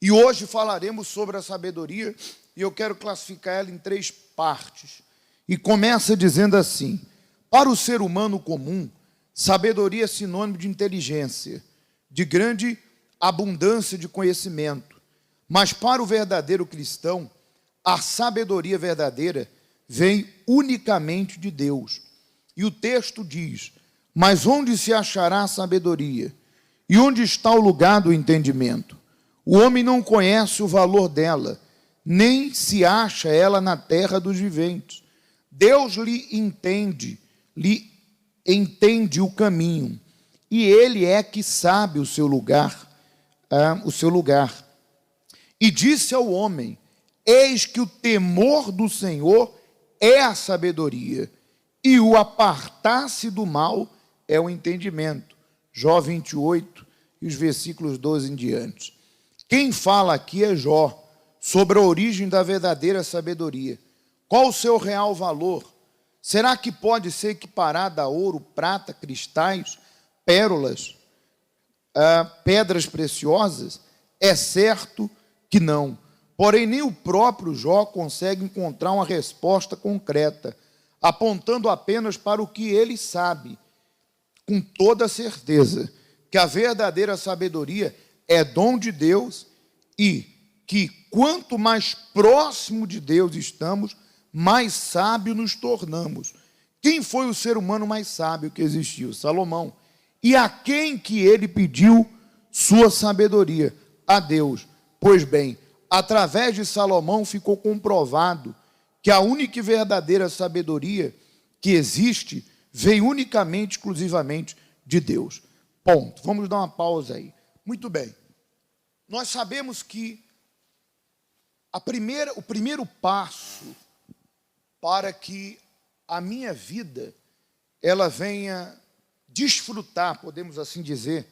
E hoje falaremos sobre a sabedoria, e eu quero classificar ela em 3 partes. E começa dizendo assim: para o ser humano comum, sabedoria é sinônimo de inteligência, de grande abundância de conhecimento. Mas para o verdadeiro cristão, a sabedoria verdadeira vem unicamente de Deus. E o texto diz: mas onde se achará a sabedoria? E onde está o lugar do entendimento? O homem não conhece o valor dela, nem se acha ela na terra dos viventes. Deus lhe entende o caminho, e ele é que sabe o seu lugar, E disse ao homem: eis que o temor do Senhor é a sabedoria, e o apartar-se do mal é o entendimento. Jó 28, e os versículos 12 em diante. Quem fala aqui é Jó, sobre a origem da verdadeira sabedoria. Qual o seu real valor? Será que pode ser equiparada a ouro, prata, cristais, pérolas, pedras preciosas? É certo que não. Porém, nem o próprio Jó consegue encontrar uma resposta concreta, apontando apenas para o que ele sabe, com toda certeza, que a verdadeira sabedoria é dom de Deus e que quanto mais próximo de Deus estamos, mais sábio nos tornamos. Quem foi o ser humano mais sábio que existiu? Salomão. E a quem que ele pediu sua sabedoria? A Deus. Pois bem, através de Salomão ficou comprovado que a única e verdadeira sabedoria que existe vem unicamente, exclusivamente de Deus. Ponto. Vamos dar uma pausa aí. Muito bem. Nós sabemos que o primeiro passo para que a minha vida ela venha desfrutar, podemos assim dizer,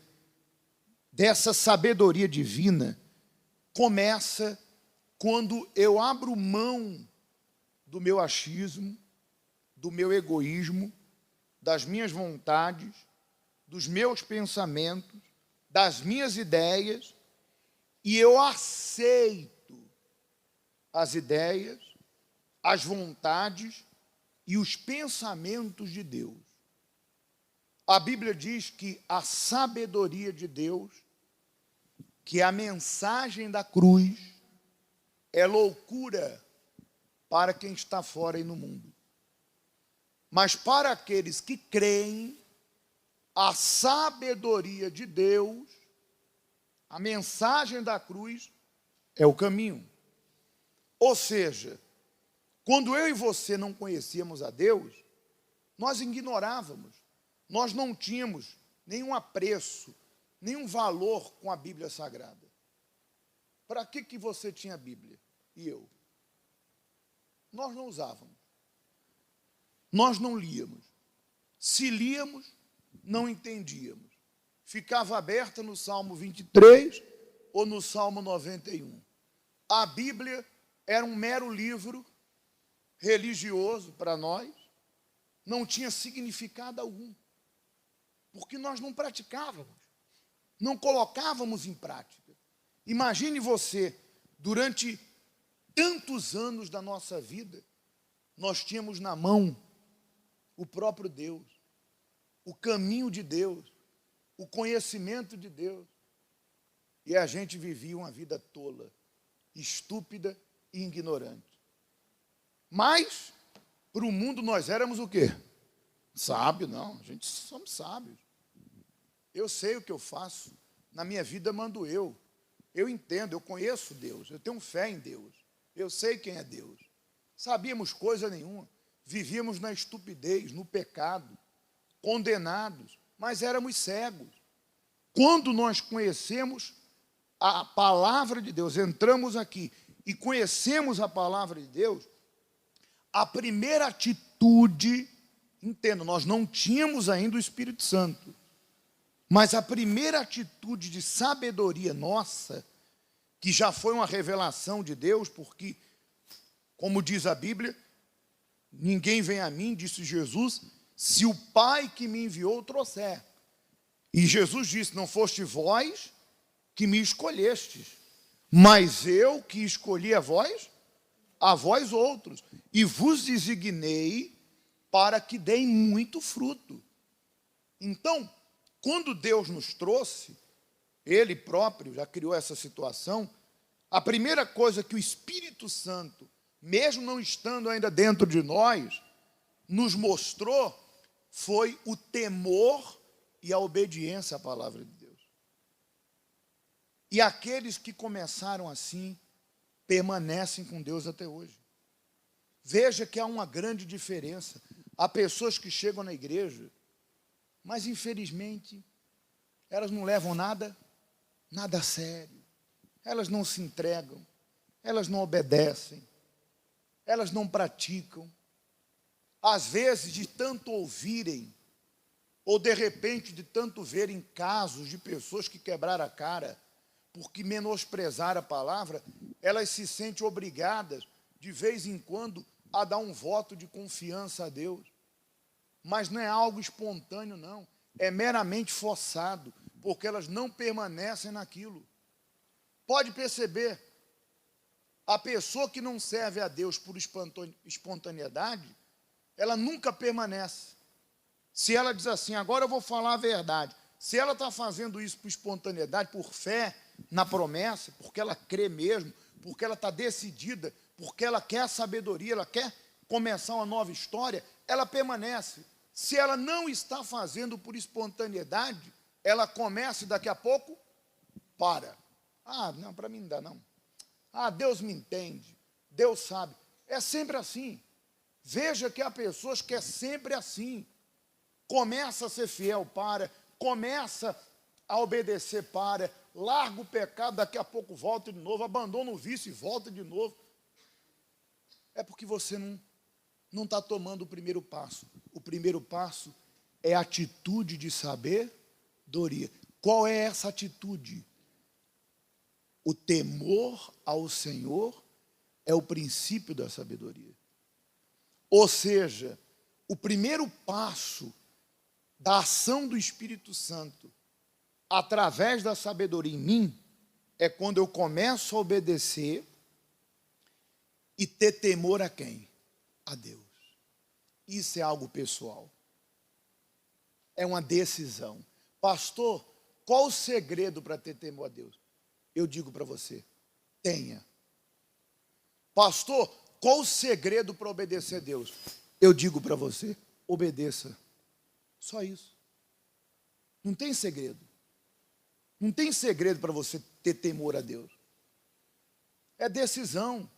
dessa sabedoria divina, começa quando eu abro mão do meu achismo, do meu egoísmo, das minhas vontades, dos meus pensamentos, das minhas ideias, e eu aceito as ideias, as vontades e os pensamentos de Deus. A Bíblia diz que a sabedoria de Deus, que a mensagem da cruz, é loucura para quem está fora e no mundo. Mas para aqueles que creem, a sabedoria de Deus, a mensagem da cruz, é o caminho. Ou seja, quando eu e você não conhecíamos a Deus, nós ignorávamos, nós não tínhamos nenhum apreço, nenhum valor com a Bíblia Sagrada. Para que você tinha a Bíblia? E eu? Nós não usávamos. Nós não líamos. Se líamos, não entendíamos. Ficava aberta no Salmo 23 ou no Salmo 91. A Bíblia era um mero livro religioso para nós, não tinha significado algum, porque nós não praticávamos, não colocávamos em prática. Imagine você, durante tantos anos da nossa vida, nós tínhamos na mão o próprio Deus, o caminho de Deus, o conhecimento de Deus, e a gente vivia uma vida tola, estúpida e ignorante. Mas, para o mundo, nós éramos o quê? Sábio, não, a gente somos sábios. Eu sei o que eu faço, na minha vida mando eu entendo, eu conheço Deus, eu tenho fé em Deus, eu sei quem é Deus. Sabíamos coisa nenhuma, vivíamos na estupidez, no pecado, condenados, mas éramos cegos. Quando nós conhecemos a palavra de Deus, entramos aqui e conhecemos a palavra de Deus, a primeira atitude, entendo, nós não tínhamos ainda o Espírito Santo, mas a primeira atitude de sabedoria nossa, que já foi uma revelação de Deus, porque, como diz a Bíblia, ninguém vem a mim, disse Jesus, se o Pai que me enviou trouxer. E Jesus disse, não foste vós que me escolhestes, Mas eu que escolhi a vós outros, e vos designei para que deem muito fruto. Então, quando Deus nos trouxe, Ele próprio já criou essa situação, a primeira coisa que o Espírito Santo, mesmo não estando ainda dentro de nós, nos mostrou foi o temor e a obediência à palavra de Deus. E aqueles que começaram assim, permanecem com Deus até hoje. Veja que há uma grande diferença. Há pessoas que chegam na igreja, mas infelizmente, elas não levam nada a sério. Elas não se entregam, elas não obedecem, elas não praticam. Às vezes, de tanto ouvirem, ou de repente de tanto verem casos de pessoas que quebraram a cara, porque menosprezaram a palavra, elas se sentem obrigadas, de vez em quando, a dar um voto de confiança a Deus. Mas não é algo espontâneo, não. É meramente forçado, porque elas não permanecem naquilo. Pode perceber, a pessoa que não serve a Deus por espontaneidade, ela nunca permanece. Se ela diz assim, agora eu vou falar a verdade, se ela está fazendo isso por espontaneidade, por fé na promessa, porque ela crê mesmo, porque ela está decidida, porque ela quer sabedoria, ela quer começar uma nova história, ela permanece. Se ela não está fazendo por espontaneidade, ela começa e daqui a pouco para. Ah, não, para mim não dá não. Ah, Deus me entende, Deus sabe. É sempre assim. Veja que há pessoas que é sempre assim. Começa a ser fiel, para. Começa a obedecer, para. Larga o pecado, daqui a pouco volta de novo. Abandona o vício e volta de novo. É porque você não está tomando o primeiro passo. O primeiro passo é a atitude de sabedoria. Qual é essa atitude? O temor ao Senhor é o princípio da sabedoria. Ou seja, o primeiro passo da ação do Espírito Santo através da sabedoria em mim é quando eu começo a obedecer e ter temor a quem? A Deus. Isso é algo pessoal. É uma decisão. Pastor, qual o segredo para ter temor a Deus? Eu digo para você, tenha. Pastor, qual o segredo para obedecer a Deus? Eu digo para você, obedeça. Só isso. Não tem segredo. Não tem segredo para você ter temor a Deus. É decisão.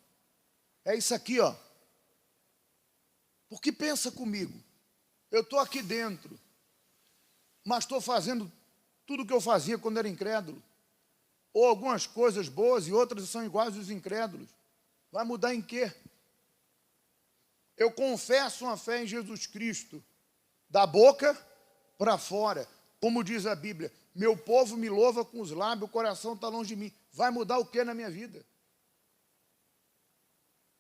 É isso aqui, ó. Porque pensa comigo, eu estou aqui dentro, mas estou fazendo tudo o que eu fazia quando era incrédulo. Ou algumas coisas boas e outras são iguais aos incrédulos. Vai mudar em quê? Eu confesso uma fé em Jesus Cristo, da boca para fora. Como diz a Bíblia, meu povo me louva com os lábios, o coração está longe de mim. Vai mudar o que na minha vida?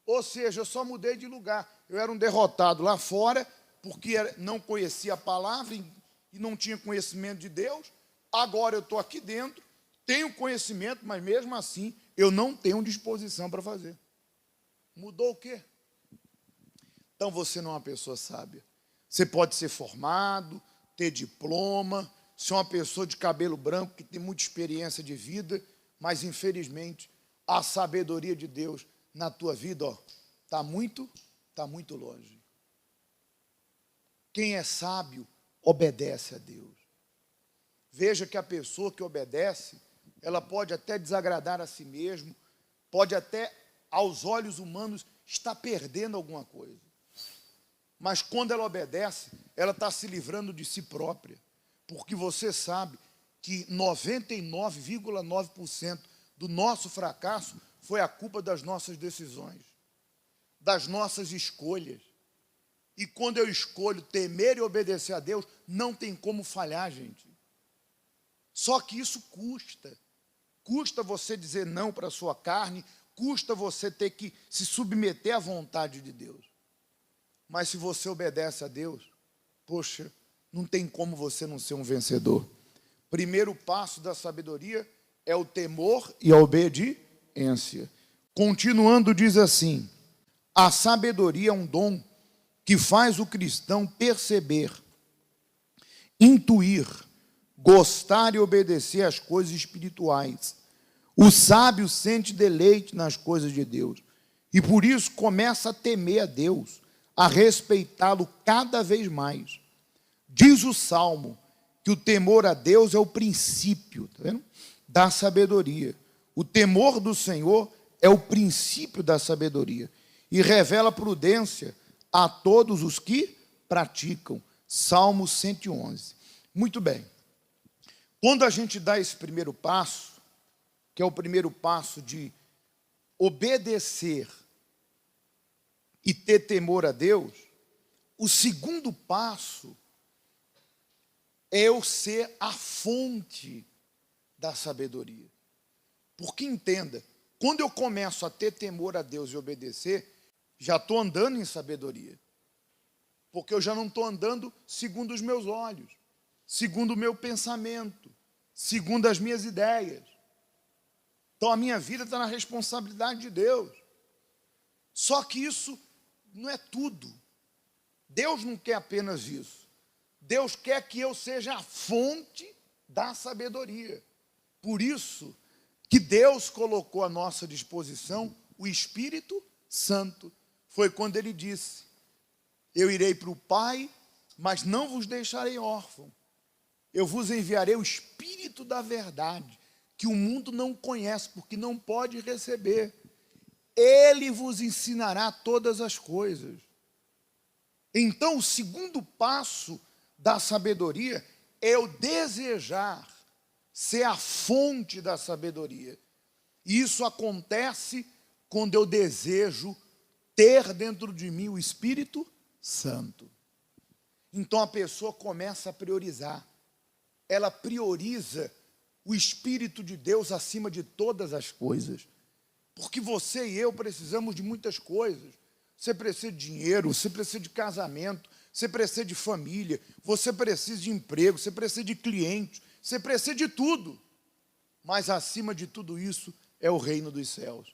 Ou seja, eu só mudei de lugar. Eu era um derrotado lá fora, porque não conhecia a palavra e não tinha conhecimento de Deus. Agora eu estou aqui dentro, tenho conhecimento, mas mesmo assim eu não tenho disposição para fazer. Mudou o quê? Então você não é uma pessoa sábia. Você pode ser formado, ter diploma, ser uma pessoa de cabelo branco que tem muita experiência de vida, mas infelizmente a sabedoria de Deus na tua vida, ó, está muito longe. Quem é sábio obedece a Deus. Veja que a pessoa que obedece, ela pode até desagradar a si mesmo, pode até, aos olhos humanos, estar perdendo alguma coisa. Mas quando ela obedece, ela está se livrando de si própria. Porque você sabe que 99,9% do nosso fracasso foi a culpa das nossas decisões, das nossas escolhas. E quando eu escolho temer e obedecer a Deus, não tem como falhar, gente. Só que isso custa. Custa você dizer não para a sua carne, custa você ter que se submeter à vontade de Deus. Mas se você obedece a Deus, poxa, não tem como você não ser um vencedor. Primeiro passo da sabedoria é o temor e a obediência. obediência. Continuando, diz assim: a sabedoria é um dom que faz o cristão perceber, intuir, gostar e obedecer às coisas espirituais. O sábio sente deleite nas coisas de Deus e por isso começa a temer a Deus, a respeitá-lo cada vez mais. Diz o Salmo que o temor a Deus é o princípio, tá vendo? Da sabedoria. O temor do Senhor é o princípio da sabedoria e revela prudência a todos os que praticam. Salmo 111. Muito bem. Quando a gente dá esse primeiro passo, que é o primeiro passo de obedecer e ter temor a Deus, o segundo passo é eu ser a fonte da sabedoria. Porque entenda, quando eu começo a ter temor a Deus e obedecer, já estou andando em sabedoria. Porque eu já não estou andando segundo os meus olhos, segundo o meu pensamento, segundo as minhas ideias. Então a minha vida está na responsabilidade de Deus. Só que isso não é tudo. Deus não quer apenas isso. Deus quer que eu seja a fonte da sabedoria. Por isso que Deus colocou à nossa disposição o Espírito Santo. Foi quando ele disse: eu irei para o Pai, mas não vos deixarei órfão. Eu vos enviarei o Espírito da verdade, que o mundo não conhece, porque não pode receber. Ele vos ensinará todas as coisas. Então, o segundo passo da sabedoria é eu desejar ser a fonte da sabedoria. E isso acontece quando eu desejo ter dentro de mim o Espírito Santo. Então a pessoa começa a priorizar. Ela prioriza o Espírito de Deus acima de todas as coisas. Porque você e eu precisamos de muitas coisas. Você precisa de dinheiro, você precisa de casamento, você precisa de família, você precisa de emprego, você precisa de clientes, você precisa de tudo. Mas acima de tudo isso é o reino dos céus.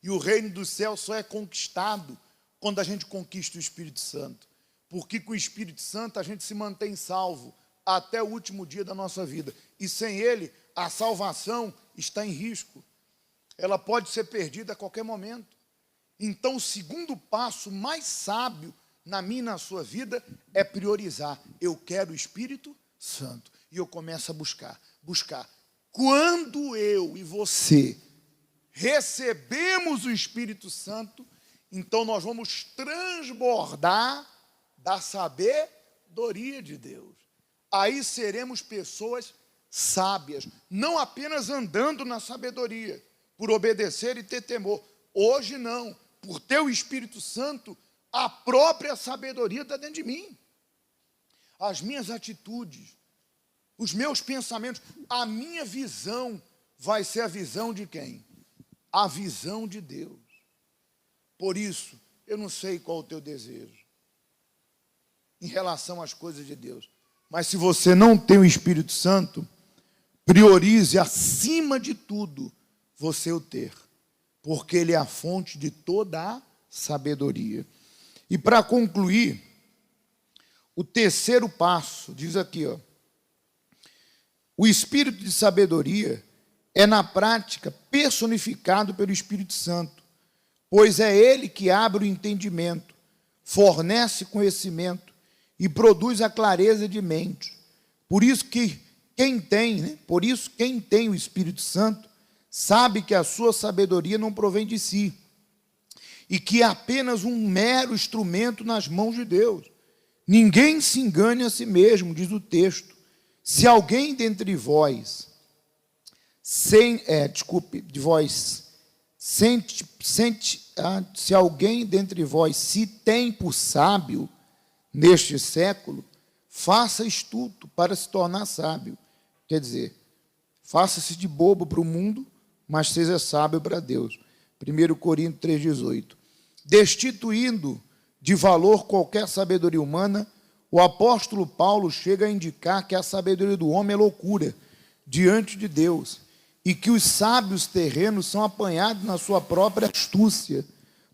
E o reino dos céus só é conquistado quando a gente conquista o Espírito Santo. Porque com o Espírito Santo a gente se mantém salvo até o último dia da nossa vida. E sem ele, a salvação está em risco. Ela pode ser perdida a qualquer momento. Então, o segundo passo mais sábio na minha e na sua vida é priorizar. Eu quero o Espírito Santo. E eu começo a buscar. Quando eu e você recebemos o Espírito Santo, então nós vamos transbordar da sabedoria de Deus. Aí seremos pessoas sábias, não apenas andando na sabedoria, por obedecer e ter temor. Hoje não, por ter o Espírito Santo, a própria sabedoria está dentro de mim. As minhas atitudes, os meus pensamentos, a minha visão vai ser a visão de quem? A visão de Deus. Por isso, eu não sei qual é o teu desejo em relação às coisas de Deus. Mas se você não tem o Espírito Santo, priorize acima de tudo você o ter. Porque ele é a fonte de toda a sabedoria. E para concluir, o terceiro passo, diz aqui, ó, o Espírito de sabedoria é na prática personificado pelo Espírito Santo, pois é ele que abre o entendimento, fornece conhecimento e produz a clareza de mente. Por isso que quem tem o Espírito Santo sabe que a sua sabedoria não provém de si e que é apenas um mero instrumento nas mãos de Deus. Ninguém se engane a si mesmo, diz o texto. Se alguém dentre vós se alguém dentre vós se tem por sábio neste século, faça estudo para se tornar sábio. Quer dizer, faça-se de bobo para o mundo, mas seja sábio para Deus. 1 Coríntios 3,18. Destituindo de valor qualquer sabedoria humana, o apóstolo Paulo chega a indicar que a sabedoria do homem é loucura diante de Deus e que os sábios terrenos são apanhados na sua própria astúcia.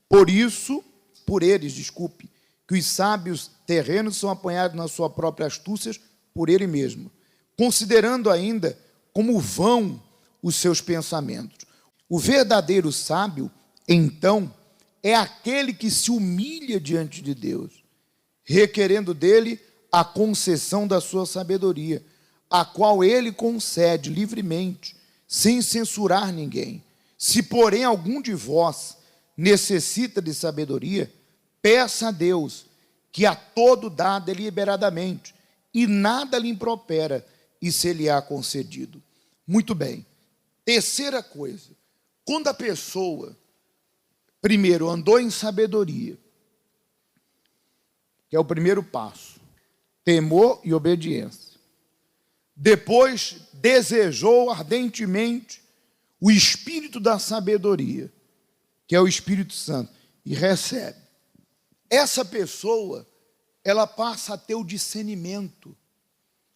Por eles, que os sábios terrenos são apanhados na sua própria astúcia por ele mesmo, considerando ainda como vão os seus pensamentos. O verdadeiro sábio, então, é aquele que se humilha diante de Deus, requerendo dele a concessão da sua sabedoria, a qual ele concede livremente, sem censurar ninguém. Se, porém, algum de vós necessita de sabedoria, peça a Deus, que a todo dá deliberadamente, e nada lhe impropera, e se lhe há concedido. Muito bem. Terceira coisa, quando a pessoa, primeiro, andou em sabedoria, que é o primeiro passo, temor e obediência. Depois, desejou ardentemente o espírito da sabedoria, que é o Espírito Santo, e recebe. Essa pessoa, ela passa a ter o discernimento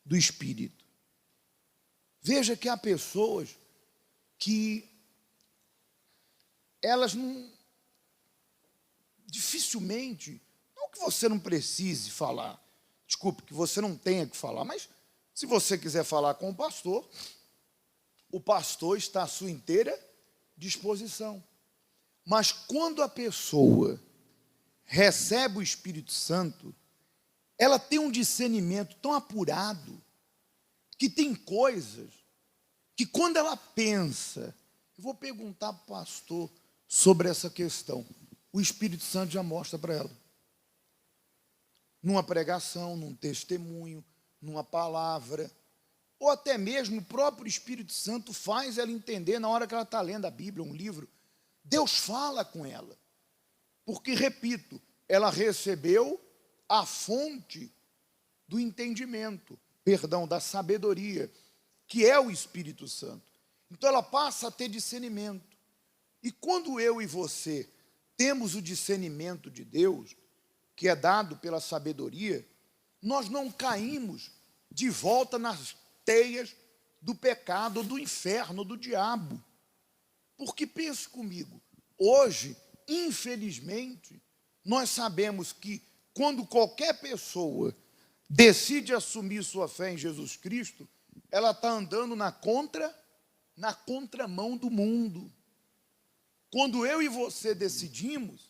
do Espírito. Veja que há pessoas que elas não, dificilmente, não que você não precise falar, desculpe, que você não tenha que falar, mas se você quiser falar com o pastor está à sua inteira disposição. Mas quando a pessoa recebe o Espírito Santo, ela tem um discernimento tão apurado, que tem coisas que quando ela pensa, eu vou perguntar para o pastor sobre essa questão, o Espírito Santo já mostra para ela. Numa pregação, num testemunho, numa palavra, ou até mesmo o próprio Espírito Santo faz ela entender na hora que ela está lendo a Bíblia, um livro. Deus fala com ela, porque, repito, ela recebeu a fonte do entendimento, da sabedoria, que é o Espírito Santo. Então ela passa a ter discernimento. E quando eu e você temos o discernimento de Deus, que é dado pela sabedoria, nós não caímos de volta nas teias do pecado, do inferno, do diabo. Porque pense comigo, hoje, infelizmente, nós sabemos que quando qualquer pessoa decide assumir sua fé em Jesus Cristo, ela está andando na contramão do mundo. Quando eu e você decidimos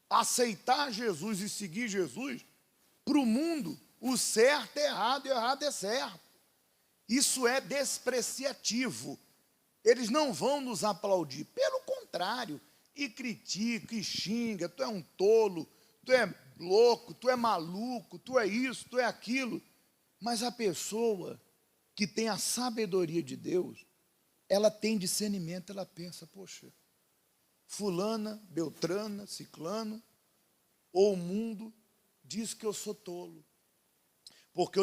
aceitar Jesus e seguir Jesus, para o mundo, o certo é errado e o errado é certo. Isso é despreciativo. Eles não vão nos aplaudir. Pelo contrário, e critica, e xinga, tu é um tolo, tu é louco, tu é maluco, tu é isso, tu é aquilo. Mas a pessoa que tem a sabedoria de Deus, ela tem discernimento, ela pensa, poxa, fulana, beltrana, ciclano, ou o mundo diz que eu sou tolo, porque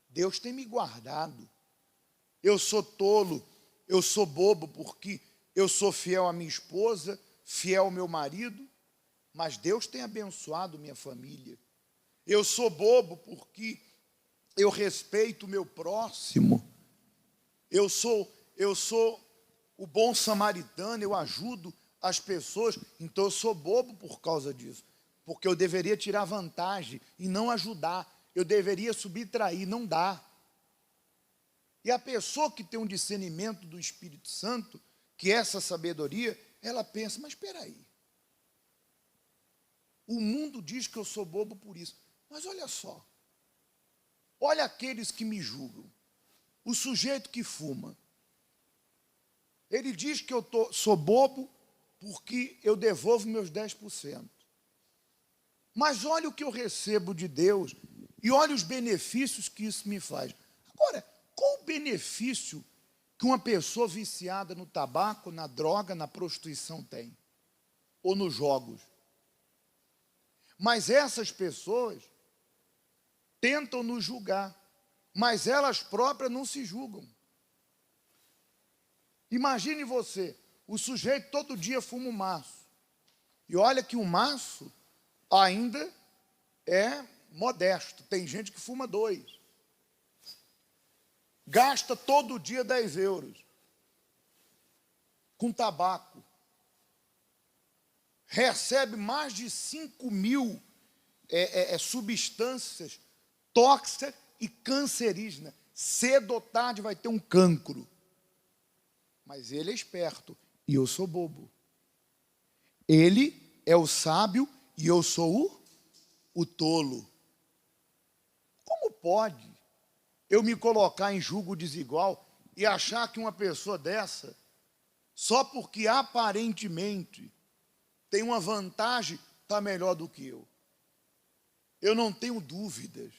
Deus tem me guardado. Eu sou tolo, eu sou bobo, porque eu sou fiel à minha esposa, fiel ao meu marido, mas Deus tem abençoado minha família. Eu sou bobo porque eu respeito o meu próximo. Eu sou o bom samaritano, eu ajudo as pessoas, então eu sou bobo por causa disso, porque eu deveria tirar vantagem e não ajudar, eu deveria subtrair, não dá. E a pessoa que tem um discernimento do Espírito Santo, que é essa sabedoria, ela pensa, mas espera aí, o mundo diz que eu sou bobo por isso, mas olha só, olha aqueles que me julgam, o sujeito que fuma, ele diz que eu sou bobo porque eu devolvo meus 10%. Mas olha o que eu recebo de Deus e olha os benefícios que isso me faz. Agora, qual o benefício que uma pessoa viciada no tabaco, na droga, na prostituição tem? Ou nos jogos? Mas essas pessoas tentam nos julgar, mas elas próprias não se julgam. Imagine você, o sujeito todo dia fuma um maço. E olha que o maço ainda é modesto. Tem gente que fuma 2. Gasta todo dia 10 euros. com tabaco. Recebe mais de 5.000 substâncias tóxicas e cancerígenas. Cedo ou tarde vai ter um cancro. Mas ele é esperto e eu sou bobo. Ele é o sábio e eu sou o tolo. Como pode eu me colocar em julgo desigual e achar que uma pessoa dessa, só porque aparentemente tem uma vantagem, está melhor do que eu? Eu não tenho dúvidas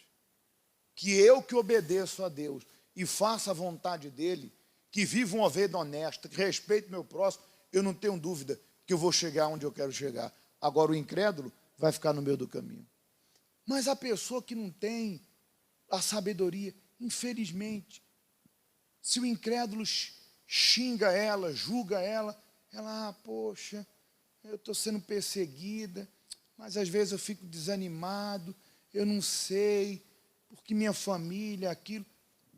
que eu que obedeço a Deus e faço a vontade dEle, que vivo uma vida honesta, que respeito meu próximo, eu não tenho dúvida que eu vou chegar onde eu quero chegar. Agora o incrédulo vai ficar no meio do caminho. Mas a pessoa que não tem a sabedoria, infelizmente, se o incrédulo xinga ela, julga ela, poxa, eu estou sendo perseguida, mas às vezes eu fico desanimado, eu não sei, porque minha família, aquilo.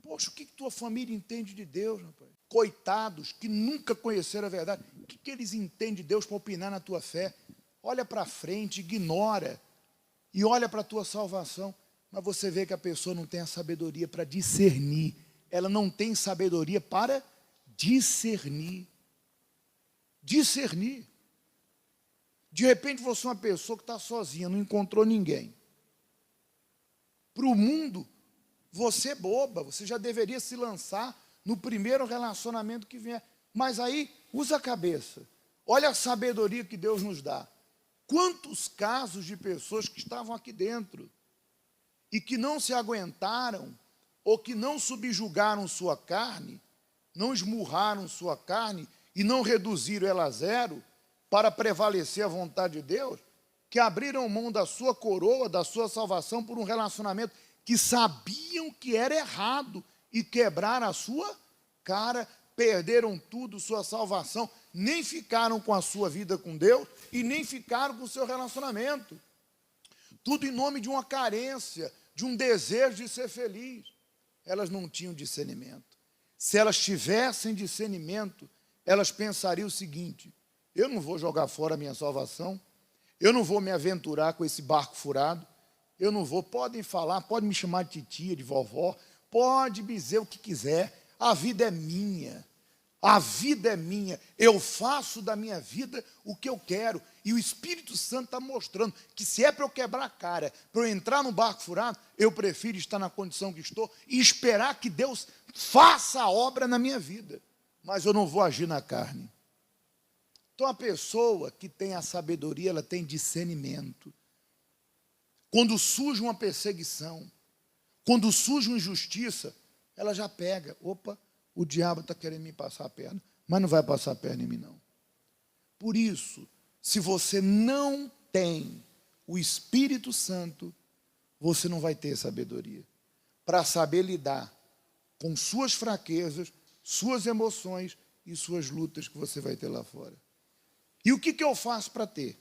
Poxa, o que tua família entende de Deus, rapaz? Coitados que nunca conheceram a verdade, o que eles entendem de Deus para opinar na tua fé? Olha para frente, ignora, e olha para a tua salvação. Mas você vê que a pessoa não tem a sabedoria para discernir, ela não tem sabedoria para discernir. Discernir. De repente você é uma pessoa que está sozinha, não encontrou ninguém. Para o mundo, você é boba, você já deveria se lançar no primeiro relacionamento que vier. Mas aí, usa a cabeça. Olha a sabedoria que Deus nos dá. Quantos casos de pessoas que estavam aqui dentro e que não se aguentaram ou que não subjugaram sua carne, não esmurraram sua carne e não reduziram ela a zero para prevalecer a vontade de Deus, que abriram mão da sua coroa, da sua salvação por um relacionamento que sabiam que era errado e quebraram a sua cara, perderam tudo, sua salvação, nem ficaram com a sua vida com Deus e nem ficaram com o seu relacionamento. Tudo em nome de uma carência, de um desejo de ser feliz. Elas não tinham discernimento. Se elas tivessem discernimento, elas pensariam o seguinte: eu não vou jogar fora a minha salvação, eu não vou me aventurar com esse barco furado, eu não vou, podem falar, podem me chamar de titia, de vovó, pode me dizer o que quiser, a vida é minha, eu faço da minha vida o que eu quero, e o Espírito Santo está mostrando que se é para eu quebrar a cara, para eu entrar no barco furado, eu prefiro estar na condição que estou e esperar que Deus faça a obra na minha vida, mas eu não vou agir na carne. Então a pessoa que tem a sabedoria, ela tem discernimento. Quando surge uma perseguição, quando surge uma injustiça, ela já pega, opa, o diabo está querendo me passar a perna, mas não vai passar a perna em mim não. Por isso, se você não tem o Espírito Santo, você não vai ter sabedoria para saber lidar com suas fraquezas, suas emoções e suas lutas que você vai ter lá fora. E o que eu faço para ter?